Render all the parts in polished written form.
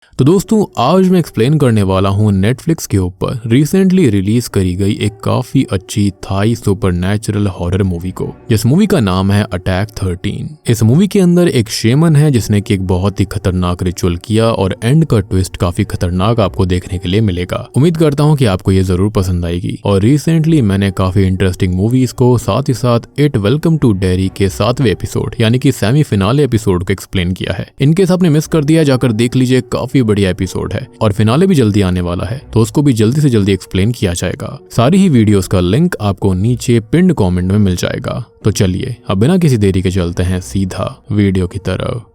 तो दोस्तों आज मैं एक्सप्लेन करने वाला हूँ नेटफ्लिक्स के ऊपर रिसेंटली रिलीज करी गई एक काफी अच्छी थाई सुपरनैचुरल हॉरर मूवी को, जिस मूवी का नाम है अटैक 13। इस मूवी के अंदर एक शेमन है जिसने कि एक बहुत ही खतरनाक रिचुअल किया और एंड का ट्विस्ट काफी खतरनाक आपको देखने के लिए मिलेगा। उम्मीद करता हूँ कि आपको ये जरूर पसंद आएगी। और रिसेंटली मैंने काफी इंटरेस्टिंग मूवीज को साथ ही साथ इट वेलकम टू डेरी के 7वें एपिसोड यानी कि सेमी फिनाले एपिसोड को एक्सप्लेन किया है। इनकेस आपने मिस कर दिया जाकर देख लीजिए, काफी बढ़िया एपिसोड है और फिनाले भी जल्दी आने वाला है तो उसको भी जल्दी से जल्दी एक्सप्लेन किया जाएगा। सारी ही वीडियोस का लिंक आपको नीचे पिन्ड कमेंट में मिल जाएगा। तो चलिए अब बिना किसी देरी के चलते हैं सीधा वीडियो की तरफ।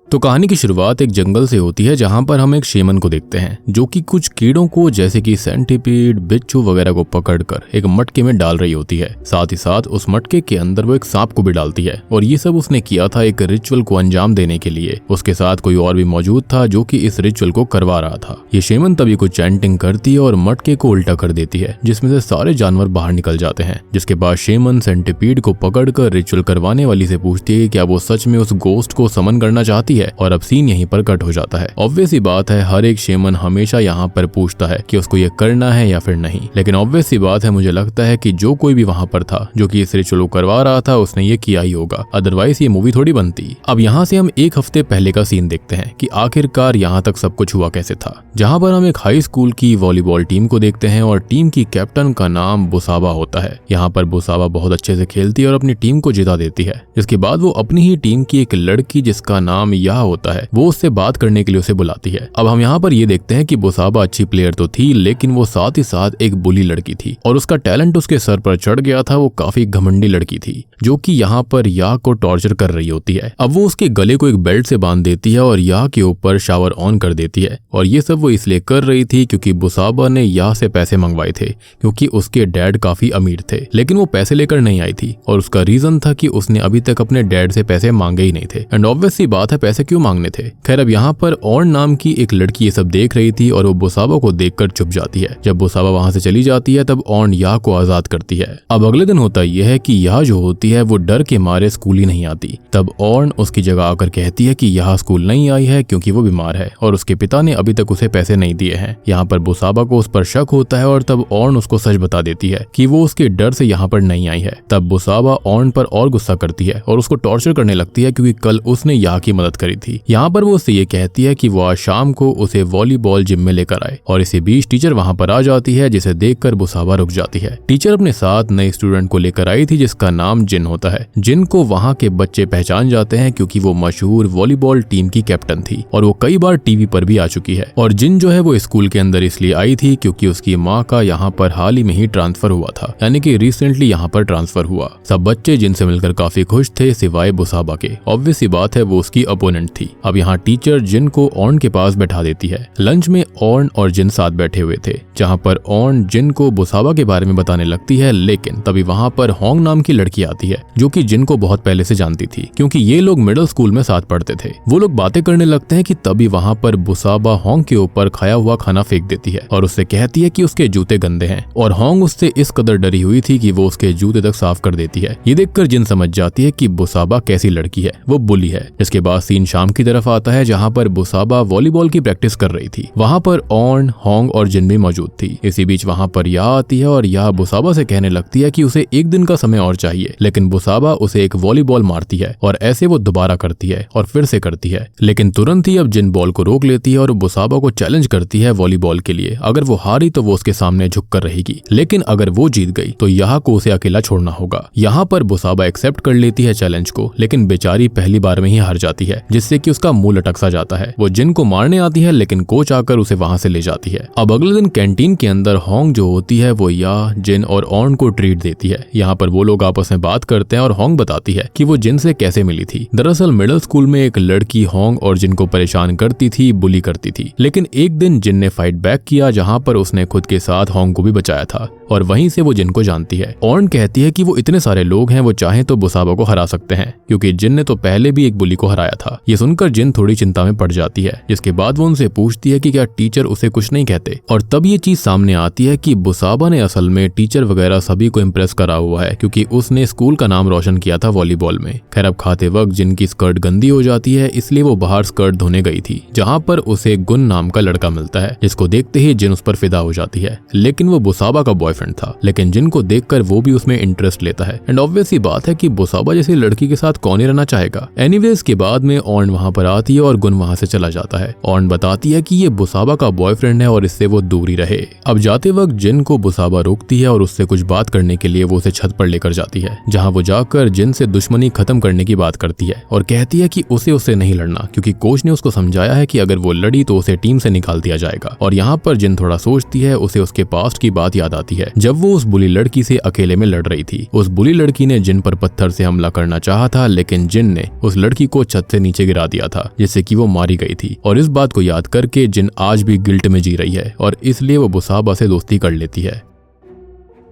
तो कहानी की शुरुआत एक जंगल से होती है जहां पर हम एक शेमन को देखते हैं जो कि कुछ कीड़ों को जैसे कि सेंटीपीड, बिच्छू वगैरह को पकड़कर एक मटके में डाल रही होती है। साथ ही साथ उस मटके के अंदर वो एक सांप को भी डालती है और ये सब उसने किया था एक रिचुअल को अंजाम देने के लिए। उसके साथ कोई और भी मौजूद था जो कि इस रिचुअल को करवा रहा था। ये शेमन तभी कुछ चैंटिंग करती है और मटके को उल्टा कर देती है जिसमें से सारे जानवर बाहर निकल जाते हैं। जिसके बाद शेमन सेंटीपीड को पकड़कर रिचुअल करवाने वाली से पूछती है क्या वो सच में उस गोस्ट को समन करना चाहती है। और अब सीन यहीं पर कट हो जाता है। ऑब्वियस सी बात है, हर एक शेमन हमेशा यहाँ पर पूछता है कि उसको ये करना है या फिर नहीं। लेकिन ऑब्वियस सी बात है, मुझे लगता है कि जो कोई भी वहां पर था जो कि इस रिचुअल को करवा रहा था उसने ये किया ही होगा, अदरवाइज ये मूवी थोड़ी बनती। अब यहाँ से हम एक हफ्ते पहले का सीन देखते हैं कि आखिरकार यहाँ तक सब कुछ हुआ कैसे था, जहाँ पर हम एक हाई स्कूल की वॉलीबॉल टीम को देखते हैं और टीम की कैप्टन का नाम बुसाबा होता है। यहाँ पर बुसाबा बहुत अच्छे से खेलती है और अपनी टीम को जिता देती है। जिसके बाद वो अपनी ही टीम की एक लड़की जिसका नाम यह होता है वो उससे बात करने के लिए उसे बुलाती है। अब हम यहाँ पर ये देखते हैं कि बुसाबा अच्छी प्लेयर तो थी लेकिन वो साथ ही साथ एक बुली लड़की थी और उसका टैलेंट उसके सर पर चढ़ गया था। वो काफी घमंडी लड़की थी जो कि यहाँ पर याह को टॉर्चर कर रही होती है। अब वो उसके गले को एक बेल्ट से बांध देती है और याह के ऊपर शावर ऑन कर देती है। और ये सब वो इसलिए कर रही थी क्योंकि बुसाबा ने याह से पैसे मंगवाए थे क्योंकि उसके डैड काफी अमीर थे, लेकिन वो पैसे लेकर नहीं आई थी और उसका रीजन था कि उसने अभी तक अपने डैड से पैसे मांगे ही नहीं थे। एंड ऑब्वियस सी बात है, पैसे क्यों मांगने थे। खैर अब यहाँ पर ऑर्न नाम की एक लड़की ये सब देख रही थी और वो बुसाबा को देखकर चुप जाती है। जब बुसाबा वहां से चली जाती है तब ऑर्न याह को आजाद करती है। अब अगले दिन होता यह है कि याह जो होती है वो डर के मारे स्कूल ही नहीं आती। तब ऑर्न उसकी जगह आकर कहती है कि याह स्कूल नहीं आई है क्योंकि वो बीमार है और उसके पिता ने अभी तक उसे पैसे नहीं दिए हैं। यहाँ पर बुसाबा को उस पर शक होता है और तब ऑर्न उसको सच बता देती है कि वो उसके डर से यहाँ पर नहीं आई है। तब बुसाबा ऑर्न पर और गुस्सा करती है और उसको टॉर्चर करने लगती है क्योंकि कल उसने याह की मदद करी थी। यहाँ पर वो उससे ये कहती है कि वो आज शाम को उसे वॉलीबॉल जिम में लेकर आए और इसी बीच टीचर वहां पर आ जाती है जिसे देखकर बुसाबा रुक जाती है। टीचर अपने साथ नए स्टूडेंट को लेकर आई थी जिसका नाम जिन होता है। जिन को वहां के बच्चे पहचान जाते हैं क्योंकि वो मशहूर वॉलीबॉल टीम की कैप्टन थी और वो कई बार टीवी पर भी आ चुकी है। और जिन जो है वो स्कूल के अंदर इसलिए आई थी क्योंकि उसकी माँ का यहाँ पर हाल ही में ही ट्रांसफर हुआ था, यानी कि रिसेंटली यहाँ पर ट्रांसफर हुआ। सब बच्चे जिन से मिलकर काफी खुश थे सिवाय बुसाबा के। ऑब्वियस सी बात है, वो उसकी अपोनेंट थी। अब यहाँ टीचर जिन को ऑर्न के पास बैठा देती है। लंच में ऑर्न और जिन साथ बैठे हुए थे जहां पर ऑर्न जिन को बुसाबा के बारे में बताने लगती है, लेकिन तभी वहां पर होंग नाम की लड़की आती है जो कि जिन को बहुत पहले से जानती थी क्योंकि ये लोग मिडिल स्कूल में साथ पढ़ते थे। वो लोग बातें करने लगते हैं कि तभी वहां पर बुसाबा होंग के ऊपर खाया हुआ खाना फेंक देती है और उससे कहती है कि उसके जूते गंदे हैं और होंग उससे इस कदर डरी हुई थी कि वो उसके जूते तक साफ कर देती है। ये देखकर जिन समझ जाती है कि बुसाबा कैसी लड़की है, वो बुली है। इसके बाद सीन शाम की तरफ आता है जहां पर बुसाबा वॉलीबॉल की प्रैक्टिस कर रही थी। वहां पर ऑर्न, होंग और जिन भी मौजूद थी। इसी बीच वहां पर याह आती है और याह बुसाबा से कहने लगती है कि उसे एक दिन का समय और चाहिए, लेकिन बुसाबा उसे एक वॉलीबॉल मारती है और ऐसे वो दोबारा करती है और फिर से करती है। लेकिन तुरंत ही अब जिन बॉल को रोक लेती है और बुसाबा को चैलेंज करती है वॉलीबॉल के लिए। अगर वो हारी तो वो उसके सामने झुक कर रहेगी, लेकिन अगर वो जीत गई तो याह को उसे अकेला छोड़ना होगा। यहाँ पर बुसाबा एक्सेप्ट कर लेती है चैलेंज को, लेकिन बेचारी पहली बार में ही हार जाती है जिससे कि उसका मुंह लटक सा जाता है। वो जिन को मारने आती है लेकिन कोच आकर उसे वहां से ले जाती है। अब अगले दिन कैंटीन के अंदर होंग जो होती है वो याह, जिन और ऑर्न को ट्रीट देती है। यहाँ पर वो लोग आपस में बात करते हैं और होंग बताती है कि वो जिन से कैसे मिली थी। दरअसल मिडिल स्कूल में एक लड़की होंग और जिन को परेशान करती थी, बुली करती थी, लेकिन एक दिन जिन ने फाइट बैक किया जहाँ पर उसने खुद के साथ होंग को भी बचाया था और वहीं से वो जिन को जानती है। ऑर्न कहती है कि वो इतने सारे लोग हैं, वो चाहे तो बुसाबा को हरा सकते हैं क्योंकि जिन ने तो पहले भी एक बुली को हराया था। था। ये सुनकर जिन थोड़ी चिंता में पड़ जाती है, जिसके बाद वो उनसे पूछती है कि क्या टीचर उसे कुछ नहीं कहते। और तब ये चीज सामने आती है कि बुसाबा ने असल में टीचर वगैरह सभी को इम्प्रेस करा हुआ है, क्योंकि उसने स्कूल का नाम रोशन किया था वॉलीबॉल में। खैर अब खाते वक्त जिनकी स्कर्ट गंदी हो जाती है, इसलिए वो बाहर स्कर्ट धोने गई थी, जहाँ पर उसे गुन नाम का लड़का मिलता है, जिसको देखते ही जिन उस पर फिदा हो जाती है। लेकिन वो बुसाबा का बॉयफ्रेंड था, लेकिन जिन को देखकर वो भी उसमें इंटरेस्ट लेता है। एंड ऑब्वियस ही बात है कि बुसाबा जैसी लड़की के साथ कौन ही रहना चाहेगा। एनीवेज के बाद में ऑन वहां पर आती है और गुन वहां से चला जाता है। ऑन बताती है कि ये बुसाबा का बॉयफ्रेंड है और इससे वो दूरी रहे। अब जाते वक्त जिन को बुसाबा रोकती है और उससे कुछ बात करने के लिए वो उसे छत पर लेकर जाती है, जहाँ वो जाकर जिन से दुश्मनी खत्म करने की बात करती है और कहती है कि उसे नहीं लड़ना, क्योंकि कोच ने उसको समझाया है कि अगर वो लड़ी तो उसे टीम से निकाल दिया जाएगा। और यहाँ पर जिन थोड़ा सोचती है, उसे उसके पास्ट की बात याद आती है, जब वो उस बुली लड़की से अकेले में लड़ रही थी। उस बुली लड़की ने जिन पर पत्थर से हमला करना चाहा था, लेकिन जिन ने उस लड़की को छत से नीचे गिरा दिया था, जिससे कि वो मारी गई थी। और इस बात को याद करके जिन आज भी गिल्ट में जी रही है और इसलिए वो बुसाबा से दोस्ती कर लेती है।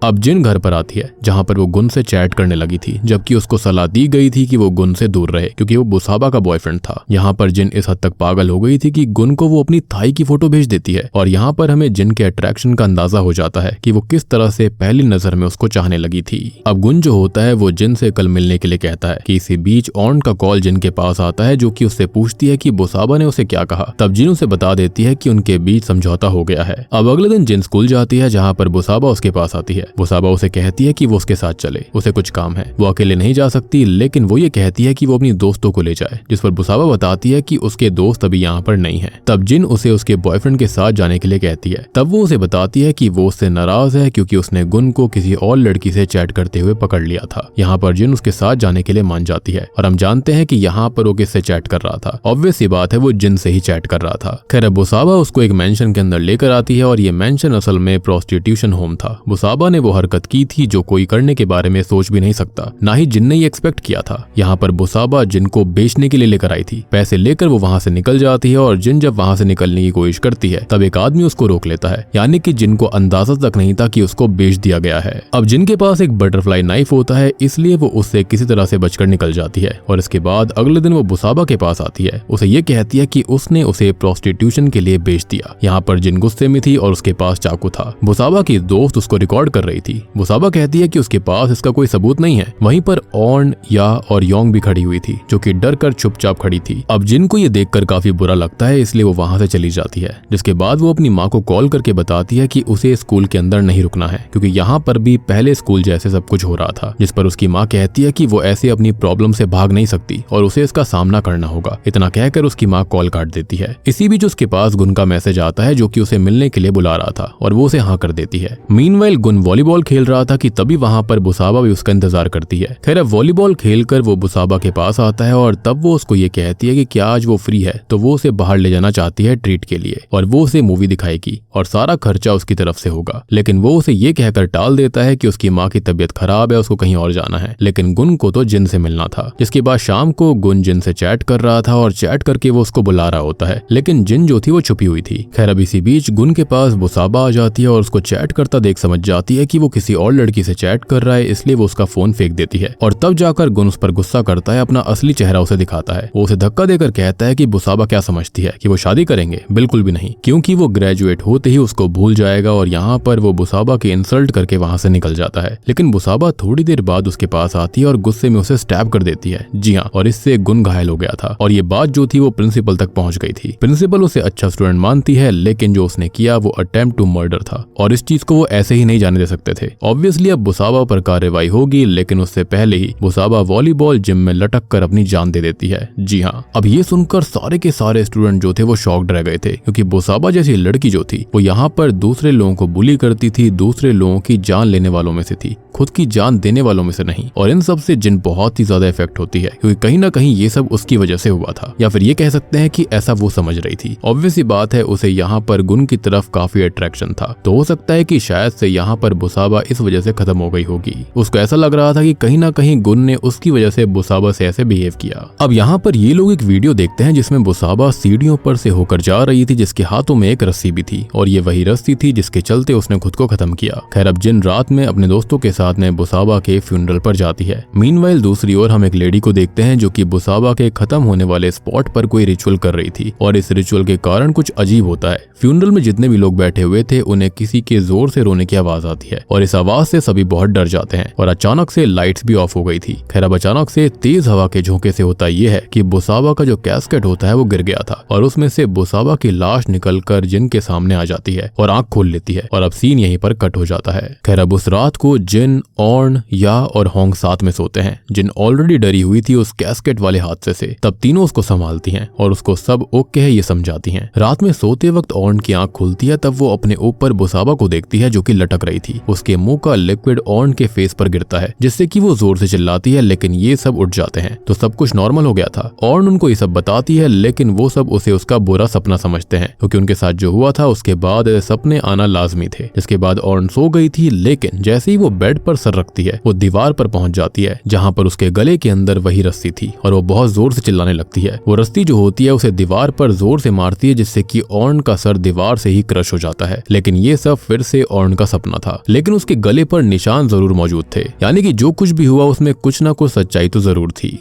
अब जिन घर पर आती है, जहाँ पर वो गुन से चैट करने लगी थी, जबकि उसको सलाह दी गई थी कि वो गुन से दूर रहे, क्योंकि वो बुसाबा का बॉयफ्रेंड था। यहाँ पर जिन इस हद तक पागल हो गई थी कि गुन को वो अपनी थाई की फोटो भेज देती है। और यहाँ पर हमें जिन के अट्रैक्शन का अंदाजा हो जाता है कि वो किस तरह से पहली नजर में उसको चाहने लगी थी। अब गुन जो होता है वो जिन से कल मिलने के लिए कहता है कि इसी बीच ऑन का कॉल जिन के पास आता है, जो कि उससे पूछती है कि बुसाबा ने उसे क्या कहा। तब जिन उसे बता देती है कि उनके बीच समझौता हो गया है। अब अगले दिन जिन स्कूल जाती है, जहाँ पर बुसाबा उसके पास आती है। बुसाबा उसे कहती है कि वो उसके साथ चले, उसे कुछ काम है, वो अकेले नहीं जा सकती। लेकिन वो ये कहती है कि वो अपनी दोस्तों को ले जाए, जिस पर बुसाबा बताती है कि उसके दोस्त अभी यहाँ पर नहीं है। तब जिन उसे उसके बॉयफ्रेंड के साथ जाने के लिए कहती है। तब वो उसे बताती है कि वो उससे नाराज है, क्योंकि उसने गुन को किसी और लड़की से चैट करते हुए पकड़ लिया था। यहाँ पर जिन उसके साथ जाने के लिए मान जाती है और हम जानते हैं कि यहाँ पर वो किससे चैट कर रहा था। ऑब्वियस सी बात है, वो जिन से ही चैट कर रहा था। खैर बुसाबा उसको एक मेंशन के अंदर लेकर आती है और ये मेंशन असल में प्रोस्टिट्यूशन होम था। बुसाबा ने वो हरकत की थी जो कोई करने के बारे में सोच भी नहीं सकता, ना ही जिन ने ये एक्सपेक्ट किया था। यहाँ पर बुसाबा जिन को बेचने के लिए लेकर आई थी। पैसे लेकर वो वहां से निकल जाती है और जिन जब वहां से निकलने की कोशिश करती है, तब एक आदमी उसको रोक लेता है। यानी कि जिन को अंदाजा तक नहीं था कि उसको बेच दिया गया है। अब जिन के पास एक बटरफ्लाई नाइफ होता है, इसलिए वो उससे किसी तरह से बचकर निकल जाती है। और इसके बाद अगले दिन वो बुसाबा के पास आती है, उसे ये कहती है कि उसने उसे प्रोस्टिट्यूशन के लिए बेच दिया। यहाँ पर जिन गुस्से में थी और उसके पास चाकू था। बुसाबा की दोस्त उसको रिकॉर्ड कर रही थी। बुसाबा कहती है कि उसके पास इसका कोई सबूत नहीं है। वहीं पर ऑन, या और योंग भी खड़ी हुई थी, जो कि डर कर चुपचाप खड़ी थी। अब जिन को ये देखकर काफी बुरा लगता है, इसलिए वो वहां से चली जाती है। जिसके बाद वो अपनी माँ को कॉल करके बताती है कि उसे स्कूल के अंदर नहीं रुकना है, क्योंकि यहाँ पर भी पहले स्कूल जैसे सब कुछ हो रहा था। जिस पर उसकी माँ कहती है कि वो ऐसे अपनी प्रॉब्लम से भाग नहीं सकती और उसे इसका सामना करना होगा। इतना कहकर उसकी माँ कॉल काट देती है। इसी बीच उसके पास गुन का मैसेज आता है, जो कि उसे मिलने के लिए बुला रहा था, और वो उसे हाँ कर देती है। मीनवाइल गुन वॉलीबॉल खेल रहा था कि तभी वहां पर बुसाबा भी उसका इंतजार करती है। खैर अब वॉलीबॉल खेलकर वो बुसाबा के पास आता है और तब वो उसको ये कहती है कि क्या आज वो फ्री है, तो वो उसे बाहर ले जाना चाहती है ट्रीट के लिए, और वो उसे मूवी दिखाएगी और सारा खर्चा उसकी तरफ से होगा। लेकिन वो उसे ये कहकर टाल देता है कि उसकी माँ की तबीयत खराब है, उसको कहीं और जाना है। लेकिन गुन को तो जिन से मिलना था। जिसके बाद शाम को गुन जिन से चैट कर रहा था और चैट करके वो उसको बुला रहा होता है, लेकिन जिन जो थी वो छुपी हुई थी। खैर अब इसी बीच गुन के पास बुसाबा आ जाती है और उसको चैट करता देख समझ जाती है कि वो किसी और लड़की से चैट कर रहा है, इसलिए वो उसका फोन फेंक देती है। और तब जाकर गुन उस पर गुस्सा करता है, अपना असली चेहरा उसे दिखाता है। वो उसे धक्का देकर कहता है कि बुसाबा क्या समझती है कि वो शादी करेंगे? बिल्कुल भी नहीं, क्योंकि वो ग्रेजुएट होते ही उसको भूल जाएगा। और यहाँ पर वो बुसाबा की इंसल्ट करके वहां से निकल जाता है। लेकिन बुसाबा थोड़ी देर बाद उसके पास आती है और गुस्से में उसे स्टैब कर देती है। जी हाँ, और इससे गुन घायल हो गया था। और ये बात जो थी वो प्रिंसिपल तक पहुंच गई थी। प्रिंसिपल उसे अच्छा स्टूडेंट मानती है, लेकिन जो उसने किया वो अटेम्प्ट टू मर्डर था, और इस चीज को वो ऐसे ही नहीं जाने दे सकते थे। ऑब्वियसली अब बुसाबा पर कार्रवाई होगी, लेकिन उससे पहले ही बुसाबा वॉलीबॉल जिम में लटक कर अपनी जान दे देती है। जी हाँ, अब ये सुनकर सारे के सारे स्टूडेंट जो थे वो शॉक्ड रह गए थे, क्योंकि बुसाबा जैसी लड़की जो थी वो यहाँ पर दूसरे लोगों को बुली करती थी, दूसरे लोगों की जान लेने वालों में से थी, खुद की जान देने वालों में से नहीं। और इन सब से जिन बहुत ही ज्यादा इफेक्ट होती है, क्योंकि कहीं ना कहीं ये सब उसकी वजह से हुआ था, या फिर ये कह सकते हैं कि ऐसा वो समझ रही थी। ऑब्वियस सी बात है, उसे यहाँ पर गुन की तरफ काफी अट्रैक्शन था, तो हो सकता है कि शायद से यहाँ पर बुसाबा इस वजह से खत्म हो गई होगी। उसको ऐसा लग रहा था कि कहीं ना कहीं गुन ने उसकी वजह से बुसाबा से ऐसे बिहेव किया। अब यहाँ पर ये लोग एक वीडियो देखते हैं जिसमें बुसाबा सीढ़ियों पर से होकर जा रही थी, जिसके हाथों में एक रस्सी भी थी और ये वही रस्सी थी जिसके चलते उसने खुद को खत्म किया। खैर अब जिन रात में अपने दोस्तों के साथ में बुसाबा के फ्यूनरल पर जाती है। मीनवाइल दूसरी ओर हम एक लेडी को देखते हैं जो कि बुसाबा के खत्म होने वाले स्पॉट पर कोई रिचुअल कर रही थी और इस रिचुअल के कारण कुछ अजीब होता है। फ्यूनरल में जितने भी लोग बैठे हुए थे उन्हें किसी के जोर से रोने की आवाज आती है और इस आवाज से सभी बहुत डर जाते हैं और अचानक से लाइट्स भी ऑफ हो गई थी। खैर अब अचानक से तेज हवा के झोंके से होता यह है कि बुसाबा का जो कैस्केट होता है वो गिर गया था और उसमें से बुसाबा की लाश निकलकर जिन के सामने आ जाती है और आंख खोल लेती है और अब सीन यहीं पर कट हो जाता है। खैर अब उस रात को जिन, ऑर्न, या और होंग साथ में सोते हैं। जिन ऑलरेडी डरी हुई थी उस कैस्केट वाले हादसे से, तब तीनों उसको संभालती हैं और उसको सब ओके है ये समझाती हैं। रात में सोते वक्त ऑर्न की आंख खुलती है, तब वो अपने ऊपर बुसाबा को देखती है जो कि लटक रही थी। उसके मुंह का लिक्विड ऑर्न के फेस पर गिरता है जिससे कि वो जोर से चिल्लाती है, लेकिन ये सब उठ जाते हैं तो सब कुछ नॉर्मल हो गया था। ऑर्न उनको ये सब बताती है लेकिन वो सब उसे उसका बुरा सपना समझते हैं क्योंकि उनके साथ जो हुआ था उसके बाद सपने आना लाजमी थे। जिसके बाद ऑर्न सो गई थी, लेकिन जैसे ही वो बेड पर सर रखती है वो दीवार पर पहुंच जाती है जहां पर उसके गले के अंदर वही रस्सी थी और वो बहुत जोर से चिल्लाने लगती है। वो रस्सी जो होती है उसे दीवार पर जोर से मारती है जिससे कि ऑर्न का सर दीवार से ही क्रश हो जाता है। लेकिन ये सब फिर से ऑर्न का सपना था, लेकिन उसके गले पर निशान जरूर मौजूद थे, यानी कि जो कुछ भी हुआ उसमें कुछ ना कुछ सच्चाई तो जरूर थी।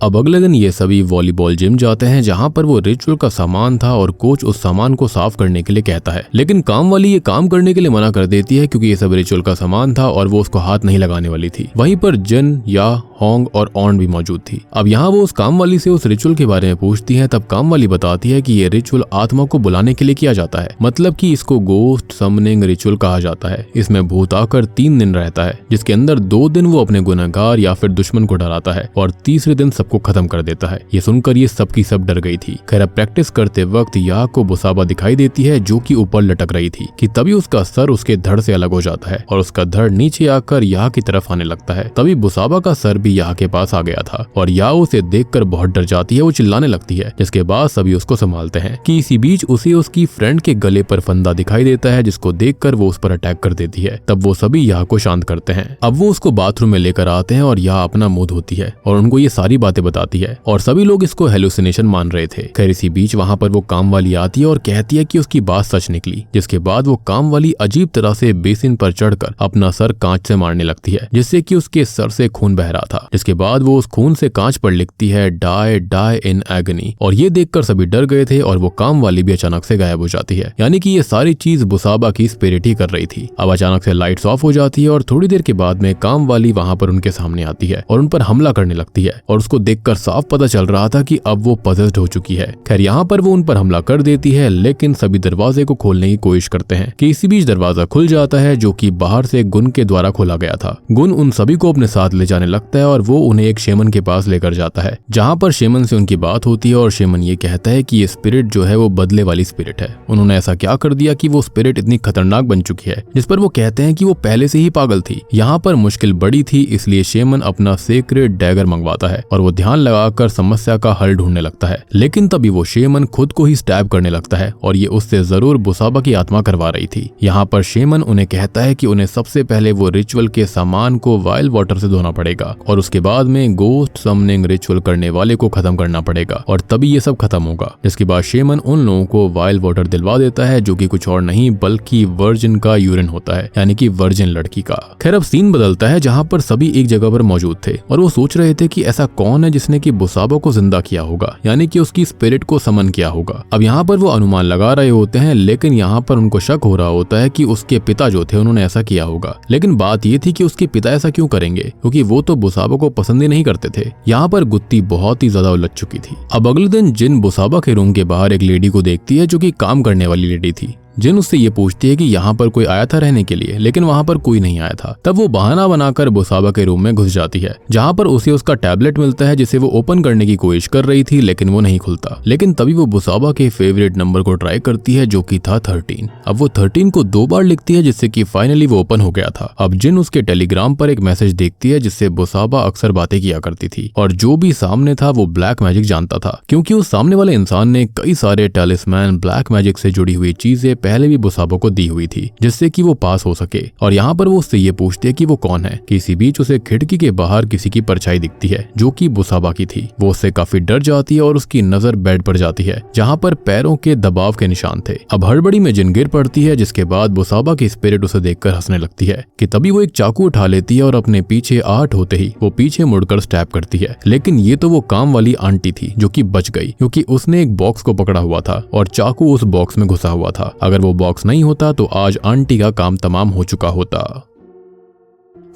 अब अगले दिन ये सभी वॉलीबॉल जिम जाते हैं जहां पर वो रिचुअल का सामान था और कोच उस सामान को साफ करने के लिए कहता है, लेकिन काम वाली ये काम करने के लिए मना कर देती है क्योंकि ये सब रिचुअल का सामान था और वो उसको हाथ नहीं लगाने वाली थी। वहीं पर जिन, या, होंग और ऑर्न भी मौजूद थी। अब यहाँ वो उस काम वाली से उस रिचुअल के बारे में पूछती है, तब काम वाली बताती है कि ये रिचुअल आत्मा को बुलाने के लिए किया जाता है, मतलब कि इसको गोस्ट समनिंग रिचुअल कहा जाता है। इसमें भूत आकर 3 दिन रहता है जिसके अंदर 2 दिन वो अपने गुनहगार या फिर दुश्मन को डराता है और तीसरे दिन को खत्म कर देता है। ये सुनकर ये सब की सब डर गई थी। खैर प्रैक्टिस करते वक्त या को बुसाबा दिखाई देती है जो कि ऊपर लटक रही थी कि तभी उसका सर उसके धड़ से अलग हो जाता है और उसका धड़ नीचे आकर या की तरफ आने लगता है। तभी बुसाबा का सर भी या के पास आ गया था और या उसे देखकर बहुत डर जाती है। वो चिल्लाने लगती है जिसके बाद सभी उसको संभालते हैं कि इसी बीच उसे उसकी फ्रेंड के गले पर फंदा दिखाई देता है जिसको देखकर वो उस पर अटैक कर देती है। तब वो सभी या को शांत करते हैं। अब वो उसको बाथरूम में लेकर आते हैं और या अपना मुंह धोती है और उनको ये सारी बातें बताती है और सभी लोग इसको हेलुसिनेशन मान रहे थे। खैर इसी बीच वहां पर वो काम वाली आती है और कहती है कि उसकी बात सच निकली, जिसके बाद वो काम वाली अजीब तरह से बेसिन पर चढ़कर अपना सर कांच से मारने लगती है जिससे कि उसके सर से खून बह रहा था। जिसके बाद वो उस खून से कांच पर लिखती है डाई डाई इन एगनी और ये देखकर सभी डर गए थे और वो काम वाली भी अचानक से गायब हो जाती है, यानी कि ये सारी चीज बुसाबा की स्पिरिट ही कर रही थी। अब अचानक से लाइट्स ऑफ हो जाती है और थोड़ी देर के बाद में काम वाली वहां पर उनके सामने आती है और उन पर हमला करने लगती है और उसको देखकर साफ पता चल रहा था कि अब वो पजेस्ड हो चुकी है। खैर यहाँ पर वो उन पर हमला कर देती है, लेकिन सभी दरवाजे को खोलने की कोशिश करते हैं कि इसी बीच दरवाजा खुल जाता है जो कि बाहर से गुन के द्वारा खोला गया था। गुन उन सभी को अपने साथ ले जाने लगता है और वो उन्हें एक शेमन के पास लेकर जाता है जहाँ पर शेमन से उनकी बात होती है और शेमन ये कहता है कि ये स्पिरिट जो है वो बदले वाली स्पिरिट है। उन्होंने ऐसा क्या कर दिया कि वो स्पिरिट इतनी खतरनाक बन चुकी है, जिस पर वो कहते हैं कि वो पहले से ही पागल थी। यहाँ पर मुश्किल बड़ी थी, इसलिए शेमन अपना सेक्रेट डैगर मंगवाता है और वो ध्यान लगाकर समस्या का हल ढूंढने लगता है। लेकिन तभी वो शेमन खुद को ही स्टैब करने लगता है और ये उससे जरूर बुसाबा की आत्मा करवा रही थी। यहाँ पर शेमन उन्हें कहता है कि उन्हें सबसे पहले वो रिचुअल के सामान को वाइल्ड वाटर से धोना पड़ेगा और उसके बाद में गोस्ट समनिंग रिचुअल करने वाले को खत्म करना पड़ेगा और तभी ये सब खत्म होगा। जिसके बाद शेमन उन लोगों को वाइल्ड वाटर दिलवा देता है जो कि कुछ और नहीं बल्कि वर्जिन का यूरिन होता है, यानी कि वर्जिन लड़की का। खैर अब सीन बदलता है जहाँ पर सभी एक जगह पर मौजूद थे और वो सोच रहे थे कि ऐसा कौन है जिसने कि बुसाबा को जिंदा किया होगा, यानी कि उसकी स्पिरिट को समन किया होगा। अब यहाँ पर वो अनुमान लगा रहे होते हैं, लेकिन यहाँ पर उनको शक हो रहा होता है कि उसके पिता जो थे उन्होंने ऐसा किया होगा। लेकिन बात ये थी कि उसके पिता ऐसा क्यों करेंगे, क्योंकि वो तो बुसाबा को पसंद ही नहीं करते थे। यहाँ पर गुत्ती बहुत ही ज्यादा उलझ चुकी थी। अब अगले दिन जिन बुसाबा के रूम के बाहर एक लेडी को देखती है जो कि काम करने वाली लेडी थी। जिन उससे ये पूछती है कि यहाँ पर कोई आया था रहने के लिए, लेकिन वहाँ पर कोई नहीं आया था। तब वो बहाना बनाकर बुसाबा के रूम में घुस जाती है जहाँ पर उसे उसका टैबलेट मिलता है जिसे वो ओपन करने की कोशिश कर रही थी, लेकिन वो नहीं खुलता। लेकिन तभी वो बुसाबा के फेवरेट नंबर को ट्राई करती है जो कि था 13। अब वो 13 को 2 बार लिखती है जिससे कि फाइनली वो ओपन हो गया था। अब जिन उसके टेलीग्राम पर एक मैसेज देखती है जिससे बुसाबा अक्सर बातें किया करती थी और जो भी सामने था वो ब्लैक मैजिक जानता था, क्योंकि उस सामने वाले इंसान ने कई सारे टेलिस्मैन ब्लैक मैजिक से जुड़ी हुई चीजें पहले भी बुसाबा को दी हुई थी जिससे कि वो पास हो सके। और यहाँ पर वो उससे ये पूछती है कि वो कौन है। कि इसी बीच उसे खिड़की के बाहर किसी की परछाई दिखती है जो कि बुसाबा की थी। वो उससे काफी डर जाती है और उसकी नजर बेड पर जाती है जहाँ पर पैरों के दबाव के निशान थे। अब हड़बड़ी में जिन गिर पड़ती है, जिसके बाद बुसाबा की स्पिरिट उसे देखकर हंसने लगती है। कि तभी वो एक चाकू उठा लेती है और अपने पीछे आहट होते ही वो पीछे मुड़कर स्टैब करती है। लेकिन ये तो वो काम वाली आंटी थी जो कि बच गई क्योंकि उसने एक बॉक्स को पकड़ा हुआ था और चाकू उस बॉक्स में घुसा हुआ था। अगर वो बॉक्स नहीं होता तो आज आंटी का काम तमाम हो चुका होता।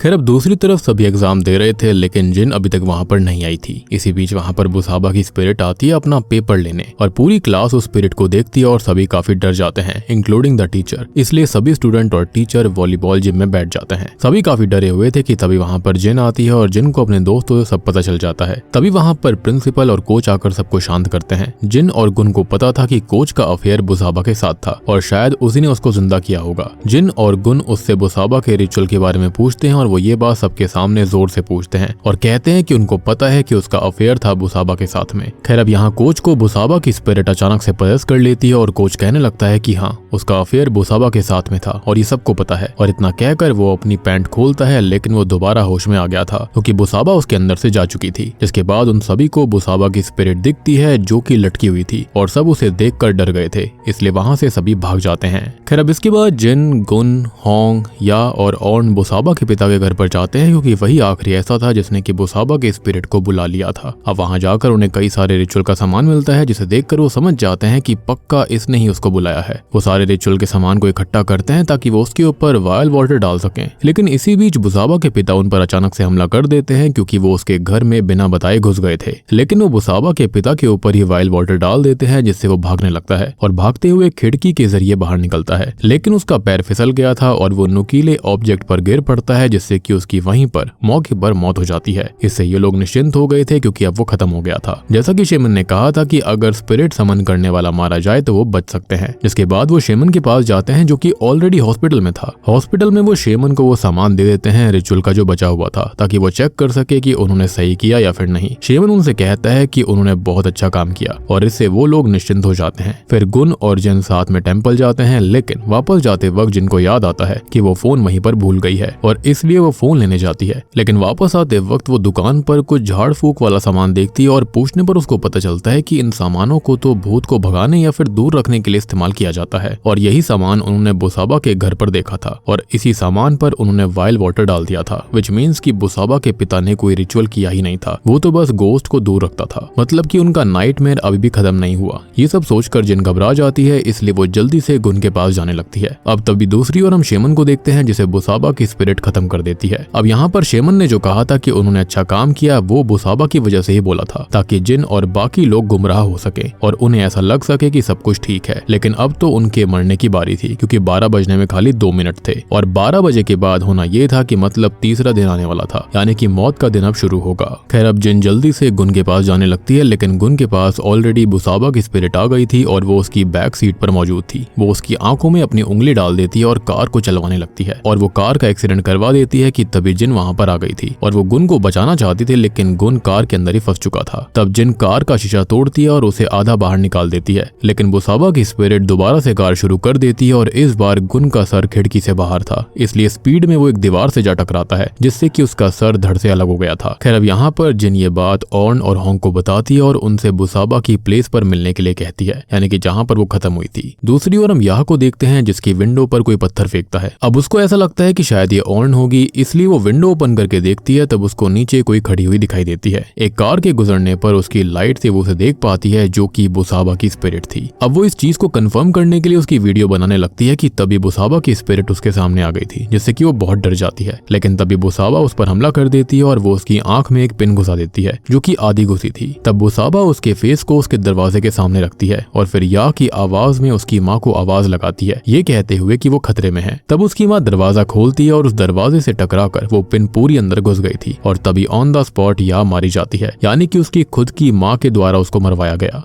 खैर अब दूसरी तरफ सभी एग्जाम दे रहे थे लेकिन जिन अभी तक वहां पर नहीं आई थी। इसी बीच वहां पर बुसाबा की स्पिरिट आती है अपना पेपर लेने और पूरी क्लास उस स्पिरिट को देखती है और सभी काफी डर जाते हैं इंक्लूडिंग द टीचर। इसलिए सभी स्टूडेंट और टीचर वॉलीबॉल जिम में बैठ जाते हैं। सभी काफी डरे हुए थे कि तभी वहां पर जिन आती है और जिन को अपने दोस्तों से सब पता चल जाता है। तभी वहां पर प्रिंसिपल और कोच आकर सबको शांत करते हैं। जिन और गुन को पता था कि कोच का अफेयर बुसाबा के साथ था और शायद उसी ने उसको जिंदा किया होगा। जिन और गुन उससे बुसाबा के रिचुअल के बारे में पूछते हैं और वो ये बात सबके सामने जोर से पूछते हैं और कहते हैं कि उनको पता है कि उसका अफेयर था बुसाबा के साथ में। खैर अब यहाँ कोच को बुसाबा की स्पिरिट अचानक से पजेस कर लेती है और कोच कहने लगता है कि हाँ उसका अफेयर बुसाबा के साथ में था और ये सबको पता है। और इतना कहकर वो अपनी पैंट खोलता है लेकिन वो दोबारा होश में आ गया था क्योंकि बुसाबा उसके अंदर से जा चुकी थी। जिसके बाद उन सभी को बुसाबा की स्पिरिट दिखती है जो कि लटकी हुई थी और सब उसे देखकर डर गए थे, इसलिए वहां से सभी भाग जाते हैं। खैर अब इसके बाद जिन, गुन, होंग, या और ऑर्न बुसाबा के पिता के घर पर जाते हैं क्योंकि वही आखिरी ऐसा था जिसने कि बुसाबा के स्पिरिट को बुला लिया था। अब वहां जाकर उन्हें कई सारे रिचुअल का सामान मिलता है जिसे देखकर वो समझ जाते हैं कि पक्का इसने ही उसको बुलाया है। वो सारे रिचुअल के सामान को इकट्ठा करते हैं ताकि वो उसके ऊपर वायल वाटर डाल सकें। लेकिन इसी बीच बुसाबा के पिता उन पर अचानक से हमला कर देते हैं क्योंकि वो उसके घर में बिना बताए घुस गए थे। लेकिन वो बुसाबा के पिता के ऊपर ही वायल वाटर डाल देते हैं जिससे वो भागने लगता है और भागते हुए खिड़की के जरिए बाहर निकलता है। लेकिन उसका पैर फिसल गया था और वो नुकीले ऑब्जेक्ट पर गिर पड़ता है जिससे कि उसकी वहीं पर मौके पर मौत हो जाती है। इससे ये लोग निश्चिंत हो गए थे क्योंकि अब वो खत्म हो गया था। जैसा कि शेमन ने कहा था कि अगर स्पिरिट समन करने वाला मारा जाए तो वो बच सकते हैं। जिसके बाद वो शेमन के पास जाते हैं जो कि ऑलरेडी हॉस्पिटल में था। हॉस्पिटल में वो शेमन को वो सामान दे देते हैं रिचुअल का जो बचा हुआ था ताकि वो चेक कर सके कि उन्होंने सही किया या फिर नहीं। शेमन उनसे कहता है कि उन्होंने बहुत अच्छा काम किया और इससे वो लोग निश्चिंत हो जाते हैं। फिर गुन और जिन साथ में टेम्पल जाते हैं लेकिन वापस जाते वक्त जिनको याद आता है कि वो फोन वहीं पर भूल गई है और इसलिए वो फोन लेने जाती है। लेकिन वापस आते वक्त वो दुकान पर कुछ झाड़ फूक वाला सामान देखती है और पूछने पर उसको पता चलता है कि इन सामानों को तो भूत को भगाने या फिर दूर रखने के लिए इस्तेमाल किया जाता है और यही सामान उन्होंने बुसाबा के घर पर देखा था और इसी सामान पर उन्होंने वाइल्ड वाटर डाल दिया था। विच मीन्स कि बुसाबा के पिता ने कोई रिचुअल किया ही नहीं था, वो तो बस गोस्ट को दूर रखता था। मतलब कि उनका नाइटमेयर अभी भी खत्म नहीं हुआ। ये सब सोचकर जिन घबरा जाती है इसलिए वो जल्दी से गुन के पास जाने लगती है। अब तभी दूसरी ओर हम शेमन को देखते हैं जिसे बुसाबा की स्पिरिट खत्म कर देती है। अब यहाँ पर शेमन ने जो कहा था कि उन्होंने अच्छा काम किया वो बुसाबा की वजह से ही बोला था ताकि जिन और बाकी लोग गुमराह हो सके और उन्हें ऐसा लग सके कि सब कुछ ठीक है। लेकिन अब तो उनके मरने की बारी थी क्योंकि 12 बजने में खाली 2 मिनट थे और 12 बजे के बाद होना ये था कि मतलब तीसरा दिन आने वाला था, यानी कि मौत का दिन अब शुरू होगा। खैर अब जिन जल्दी से गुन के पास जाने लगती है लेकिन गुन के पास ऑलरेडी बुसाबा की स्पिरिट आ गई थी और वो उसकी बैक सीट पर मौजूद थी। वो उसकी आंखों में अपनी उंगली डाल देती है और कार को चलवाने लगती है और वो कार का एक्सीडेंट करवा देती है कि तभी जिन वहां पर आ गई थी और वो गुन को बचाना चाहती थी लेकिन गुन कार के अंदर ही फंस चुका था। तब जिन कार का शीशा तोड़ती है और उसे आधा बाहर निकाल देती है लेकिन बुसाबा की स्पिरिट दोबारा से कार शुरू कर देती है और इस बार गुन का सर खिड़की से बाहर था, इसलिए स्पीड में वो एक दीवार से जा टकराता है जिससे कि उसका सर धड़ से अलग हो गया था। खैर अब यहाँ पर जिन ये बात ऑर्न और होंग को बताती है और उनसे बुसाबा की प्लेस पर मिलने के लिए कहती है, यानी कि जहाँ पर वो खत्म हुई थी। दूसरी ओर हम यहाँ को देखते हैं जिसकी विंडो पर कोई पत्थर फेंकता है। अब उसको ऐसा लगता है कि शायद ये ऑर्न होगी, इसलिए वो विंडो ओपन करके देखती है। तब उसको नीचे कोई खड़ी हुई दिखाई देती है। एक कार के गुजरने पर उसकी लाइट से वो उसे देख पाती है जो कि बुसाबा की स्पिरिट थी। अब वो इस चीज को कंफर्म करने के लिए उसकी वीडियो बनाने लगती है कि तभी बुसाबा की स्पिरिट उसके सामने आ गई थी जिससे कि वो बहुत डर जाती है। लेकिन तभी बुसाबा उस पर हमला कर देती है और वो उसकी आंख में एक पिन घुसा देती है जो कि आधी घुसी थी। तब बुसाबा उसके फेस को उसके दरवाजे के सामने रखती है और फिर या की आवाज में उसकी माँ को आवाज लगाती है ये कहते हुए कि वो खतरे में है। तब उसकी माँ दरवाजा खोलती है और उस दरवाजे से टकराकर वो पिन पूरी अंदर घुस गई थी और तभी ऑन द स्पॉट या मारी जाती है, यानी कि उसकी खुद की माँ के द्वारा उसको मरवाया गया।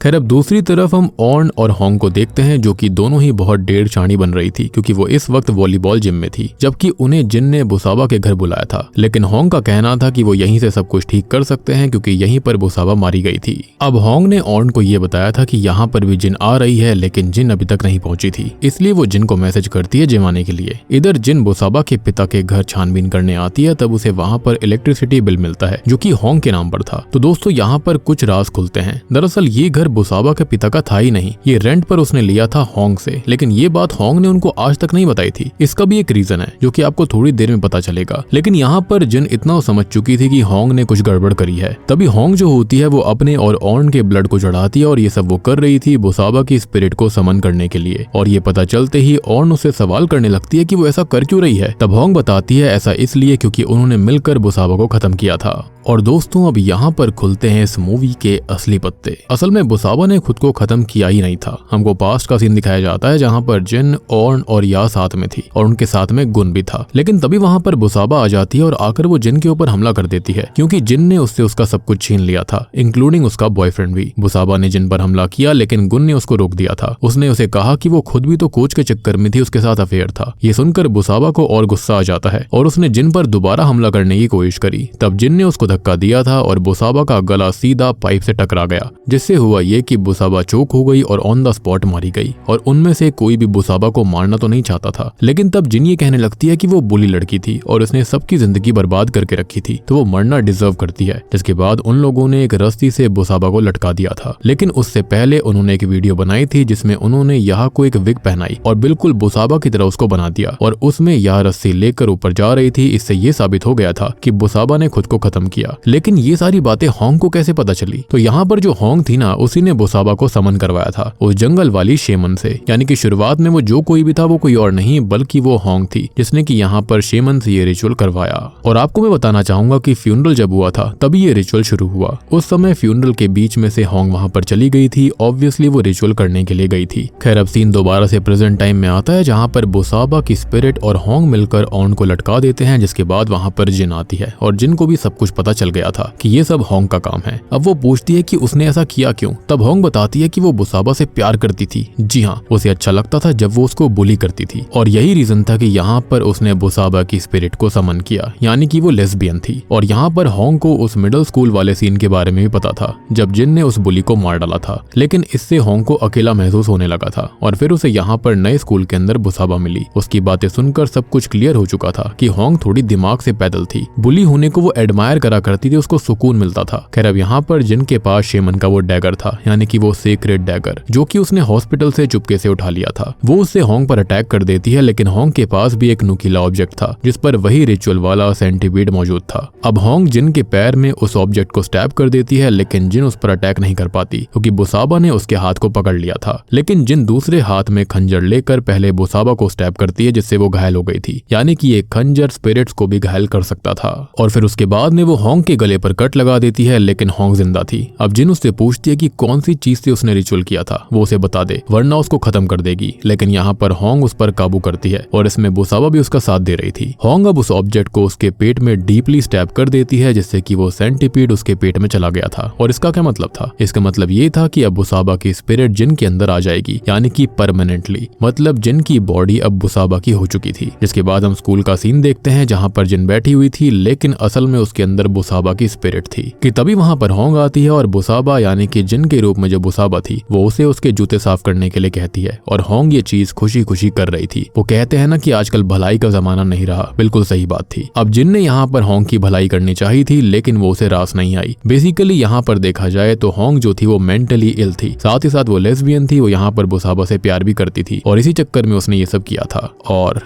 खैर अब दूसरी तरफ हम ऑर्न और होंग को देखते हैं जो कि दोनों ही बहुत डेढ़ चाणी बन रही थी क्योंकि वो इस वक्त वॉलीबॉल जिम में थी, जबकि उन्हें जिन ने बुसाबा के घर बुलाया था। लेकिन होंग का कहना था कि वो यहीं से सब कुछ ठीक कर सकते हैं क्योंकि यहीं पर बुसाबा मारी गई थी। अब होंग ने ऑर्न को ये बताया था कि यहाँ पर भी जिन आ रही है लेकिन जिन अभी तक नहीं पहुंची थी, इसलिए वो जिन को मैसेज करती है जिम आने के लिए। इधर जिन बुसाबा के पिता के घर छानबीन करने आती है तब उसे वहाँ पर इलेक्ट्रिसिटी बिल मिलता है जो कि होंग के नाम पर था। तो दोस्तों यहाँ पर कुछ राज खुलते हैं। दरअसल ये घर बुसाबा के पिता का था ही नहीं, ये रेंट पर उसने लिया था होंग से, लेकिन ये बात होंग ने उनको आज तक नहीं बताई थी। इसका भी एक रीजन है जो कि आपको थोड़ी देर में पता चलेगा। लेकिन यहाँ पर जिन इतना समझ चुकी थी कि होंग ने कुछ गड़बड़ करी है। तभी होंग जो होती है वो अपने और ऑर्न के ब्लड को चढ़ाती है और ये सब वो कर रही थी बुसाबा की स्पिरिट को समन करने के लिए। और ये पता चलते ही ऑर्न उससे सवाल करने लगती है कि वो ऐसा कर क्यों रही है। तब होंग बताती है ऐसा इसलिए क्योंकि उन्होंने मिलकर बुसाबा को खत्म किया था। और दोस्तों अब यहाँ पर खुलते हैं इस मूवी के असली पत्ते। असल में बुसाबा ने खुद को खत्म किया ही नहीं था। हमको पास्ट का सीन दिखाया जाता है जहाँ पर जिन, ऑर्न और या साथ में थी और उनके साथ में गुन भी था। लेकिन तभी वहाँ पर बुसाबा आ जाती है और आकर वो जिन के ऊपर हमला कर देती है क्योंकि जिन ने उससे उसका सब कुछ छीन लिया था, इंक्लूडिंग उसका बॉयफ्रेंड भी। बुसाबा ने जिन पर हमला किया लेकिन गुन ने उसको रोक दिया था। उसने उसे कहा कि वो खुद भी तो कोच के चक्कर में थी, उसके साथ अफेयर था। ये सुनकर बुसाबा को और गुस्सा आ जाता है और उसने जिन पर दोबारा हमला करने की कोशिश करी। तब जिन ने उसको धक्का दिया था और बुसाबा का गला सीधा पाइप से टकरा गया, जिससे हुआ ये कि बुसाबा चोक हो गई और ऑन द स्पॉट मारी गई। और उनमें से कोई भी बुसाबा को मारना तो नहीं चाहता था, लेकिन तब जिन ये कहने लगती है कि वो बुली लड़की थी और उसने सबकी जिंदगी बर्बाद करके रखी थी तो वो मरना डिजर्व करती है। जिसके बाद उन लोगों ने एक रस्सी से बुसाबा को लटका दिया था। लेकिन उससे पहले उन्होंने एक वीडियो बनाई थी जिसमें उन्होंने यहाँ को एक विग पहनाई और बिल्कुल बुसाबा की तरह उसको बना दिया और उसमें यह रस्सी लेकर ऊपर जा रही थी। इससे ये साबित हो गया था कि बुसाबा ने खुद को खत्म किया। लेकिन ये सारी बातें होंग को कैसे पता चली? तो यहाँ पर जो होंग थी ना, उसी ने बुसाबा को समन करवाया था उस जंगल वाली शेमन से। यानी कि शुरुआत में वो जो कोई भी था वो कोई और नहीं बल्कि वो होंग थी जिसने कि यहाँ पर शेमन से ये रिचुअल करवाया। और आपको मैं बताना चाहूंगा कि फ्यूनरल जब हुआ था तभी ये रिचुअल शुरू हुआ। उस समय फ्यूनरल के बीच में से होंग वहाँ पर चली गई थी। ऑब्वियसली वो रिचुअल करने के लिए गई थी। खैर अब सीन दोबारा से प्रेजेंट टाइम में आता है जहाँ पर बुसाबा की स्पिरिट और होंग मिलकर ऑर्न को लटका देते हैं। जिसके बाद वहाँ पर जिन आती है और जिन को भी सब कुछ पता चल गया था कि ये सब होंग का काम है। अब वो पूछती है कि उसने ऐसा किया क्यों? तब होंग बताती है कि वो बुसाबा से प्यार करती थी। जी हाँ, उसे अच्छा लगता था जब वो उसको बुली करती थी और यही रीजन था कि यहाँ पर उसने बुसाबा की स्पिरिट को समन किया, यानी कि वो लेस्बियन थी। और यहाँ पर होंग को उस मिडिल स्कूल वाले सीन के बारे में भी पता था जब जिन ने उस बुली को मार डाला था। लेकिन इससे होंग को अकेला महसूस होने लगा था और फिर उसे यहाँ पर नए स्कूल के अंदर बुसाबा मिली। उसकी बातें सुनकर सब कुछ क्लियर हो चुका था कि होंग थोड़ी दिमाग से पैदल थी। बुली होने को वो एडमायर करा करती थी, उसको सुकून मिलता था। खैर अब यहाँ पर जिन के पास शेमन का वो डैगर था, यानी कि वो सीक्रेट डैगर जो कि उसने हॉस्पिटल से चुपके से उठा लिया था। वो उससे होंग पर अटैक कर देती है। लेकिन होंग के पास भी एक नुकीला ऑब्जेक्ट था जिस पर वही रिचुअल वाला सेंटीपीड मौजूद था। अब होंग जिन के पैर में उस ऑब्जेक्ट को स्टैब कर देती है लेकिन जिन उस पर अटैक नहीं कर पाती क्योंकि बुसाबा ने उसके हाथ को पकड़ लिया था। लेकिन जिन दूसरे हाथ में खंजर लेकर पहले बुसाबा को स्टैब करती है जिससे वो घायल हो गई थी। यानी कि ये खंजर स्पिरिट्स को भी घायल कर सकता था। और फिर उसके बाद में वो होंग के गले पर कट लगा देती है लेकिन होंग जिंदा थी। अब जिन उससे पूछती है कि कौन सी चीज से उसने रिचुअल किया था वो उसे बता दे वरना उसको खत्म कर देगी। लेकिन यहाँ पर होंग उस पर काबू करती है और इसमें बुसाबा भी उसका साथ दे रही थी। होंग अब उस ऑब्जेक्ट को उसके पेट में डीपली स्टैब कर देती है जिससे कि वो सेंटीपीड उसके पेट में चला गया था। और इसका क्या मतलब था? इसका मतलब ये था कि अब बुसाबा की स्पिरिट जिन के अंदर आ जाएगी, यानी कि परमानेंटली। मतलब जिन की बॉडी अब बुसाबा की हो चुकी थी। जिसके बाद हम स्कूल का सीन देखते हैं जहाँ पर जिन बैठी हुई थी लेकिन असल में उसके अंदर बुसाबा की स्पिरिट थी। कि तभी वहाँ पर होंग आती है और बुसाबा यानी कि जिन के रूप में जो बुसाबा थी वो उसे उसके जूते साफ करने के लिए कहती है। और होंग ये चीज खुशी खुशी कर रही थी। वो कहते हैं ना कि आजकल भलाई का जमाना नहीं रहा, बिल्कुल सही बात थी। अब जिन ने यहाँ पर होंग की भलाई करनी चाहिए थी लेकिन वो उसे रास नहीं आई। बेसिकली यहाँ पर देखा जाए तो होंग जो थी वो मेंटली इल थी, साथ ही साथ वो लेस्बियन थी। वो यहाँ पर बुसाबा से प्यार भी करती थी और इसी चक्कर में उसने ये सब किया था। और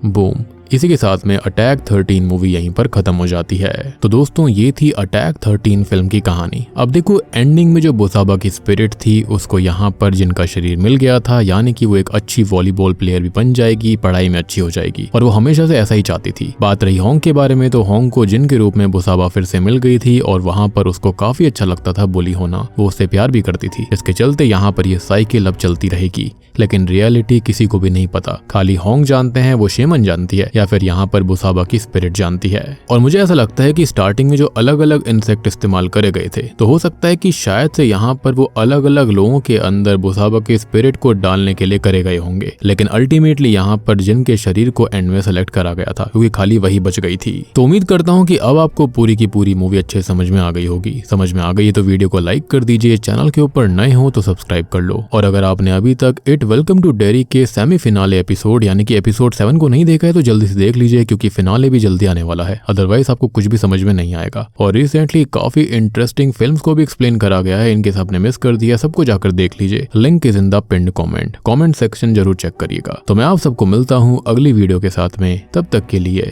बूम, इसी के साथ में अटैक 13 मूवी यहीं पर खत्म हो जाती है। तो दोस्तों ये थी अटैक 13 फिल्म की कहानी। अब देखो एंडिंग में जो बुसाबा की स्पिरिट थी उसको यहाँ पर जिनका शरीर मिल गया था, यानी कि वो एक अच्छी वॉलीबॉल प्लेयर भी बन जाएगी, पढ़ाई में अच्छी हो जाएगी और वो हमेशा से ऐसा ही चाहती थी। बात रही होंग के बारे में तो होंग को जिन के रूप में बुसाबा फिर से मिल गई थी और वहाँ पर उसको काफी अच्छा लगता था बुली होना। वो उससे प्यार भी करती थी। इसके चलते यहाँ पर ये साइकिल अब चलती रहेगी। लेकिन रियलिटी किसी को भी नहीं पता, खाली होंग जानते हैं, वो शेमन जानती है, या फिर यहाँ पर बुसाबा की स्पिरिट जानती है। और मुझे ऐसा लगता है कि स्टार्टिंग में जो अलग अलग इंसेक्ट इस्तेमाल करे गए थे, तो हो सकता है कि शायद से यहाँ पर वो अलग अलग लोगों के अंदर बुसाबा के स्पिरिट को डालने के लिए करे गए होंगे, लेकिन अल्टीमेटली यहाँ पर जिन के शरीर को एंड में सेलेक्ट करा गया था क्योंकि खाली वही बच गई थी। तो उम्मीद करता हूँ कि अब आपको पूरी की पूरी मूवी अच्छे समझ में आ गई होगी। समझ में आ गई है तो वीडियो को लाइक कर दीजिए, चैनल के ऊपर नए हो तो सब्सक्राइब कर लो, और अगर आपने अभी तक इट वेलकम टू डेरी के सेमीफिनाले एपिसोड यानी कि एपिसोड 7 को नहीं देखा है तो जल्दी से देख लीजिए, क्योंकि फिनाले भी जल्दी आने वाला है, अदरवाइज आपको कुछ भी समझ में नहीं आएगा। और रिसेंटली काफी इंटरेस्टिंग फिल्म्स को भी एक्सप्लेन करा गया है, इनकेस आपने मिस कर दिया सबको जाकर देख लीजिए, link is in the pinned comment section जरूर चेक करिएगा। तो मैं आप सबको मिलता हूँ अगली वीडियो के साथ में, तब तक के लिए